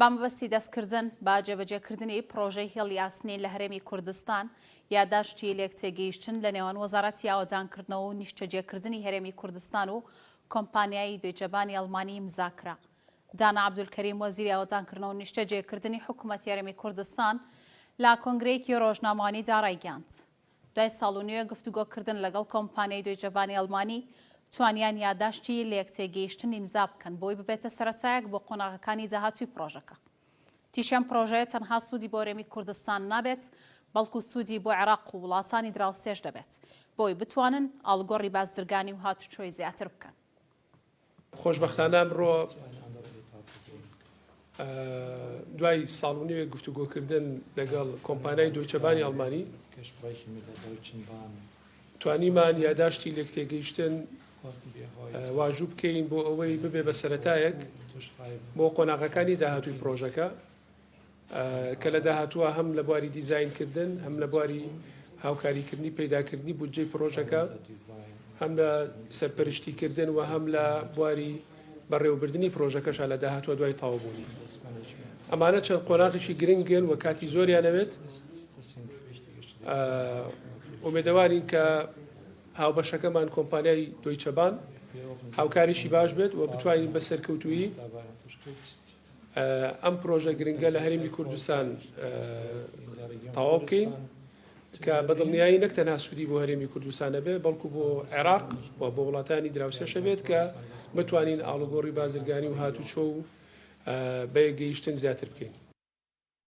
بامەبەستی دەستکردن با جێبەجێکردنی پرۆژەی هێڵیاسنی لە هەرێمی کوردستان یادداشتی لێک تێگەیشتن لە نێوان وەزارەتی ئاوەدانکردنەوە و نیشتەجێکردنی هەرێمی کوردستان و کۆمپانیایی دوێجەبانی ئەڵمانی امزاکرا. دانا عەبدولکەریم وەزیری ئاوەدانکردنەوە و نیشتەجێکردنی حکوومەتی هەرێمی کوردستان لە کۆنگرەیەکی ڕۆژنامەوانی داڕایگەاند. دوای ساڵ و نوێ گفتوگۆکردن لەگەڵ کۆمپانیای دوێجەبانی ئەڵمانی توانیان یادداشتی لە یەکتێگەیشتن ئیمزا بکەن بۆی ببێتە سەرەتایەک بۆ قۆناغەکانی داهاتووی پرۆژەکە. تیشیان پرۆژەیە تەنها سوودی بۆ هەرێمی کوردستان نابێت، بەڵکو سوودی بۆ عێراق و وڵاتانی دراوسێش دەبێت بۆی بتوانن ئاڵگۆڕی بازرگانی و هاتوچۆی زیاتر بکەن. خۆشبەختانە ئەمڕۆ دوای ساڵ و نوێ گفتوگۆکردن لەگەڵ کۆمپانیای دویچەبانی ئەڵمانی توانیمان یادداشتی لێک تێگەیشتن واژوو بکەین بۆ ئەوەی ببێ بە سەرەتایەک بۆ قۆناغەکانی داهاتووی پرۆژەکە کە لە داهاتووە هەم لە بواری دیزاینکردن، هەم لە بواری هاوکاریکردنی پەیداکردنی بودجەی پرۆژەکە، هەم لە سەرپەرشتیکردن و هەم لە بواری بەڕێوەبردننی پرۆژەکەشە لە داهاتوە دوای تەواوبوونی. ئەمانە چەند قۆناغێکی گرنگن و کاتی زۆریانەوێت. ئومێدەوارین کە هاوبەشەکەمان کۆمپانیای دویچەبان هاوکاریشی باش بێت و بتوانین بە سەرکەوتووی ئەم پرۆژە گرنگە لە هەرێمی کوردستان تەواو بکەین کە بەدڵنیایی نەک تەنها سوودی بۆ هەرێمی کوردستانە بێ بەڵکو بۆ عێراق و بۆ وڵاتانی دراوسێشە بێت کە بتوانین ئاڵوگۆڕی بازرگانی و هاتوچۆ و بەیەکگەیشتن زیاتر بکەین.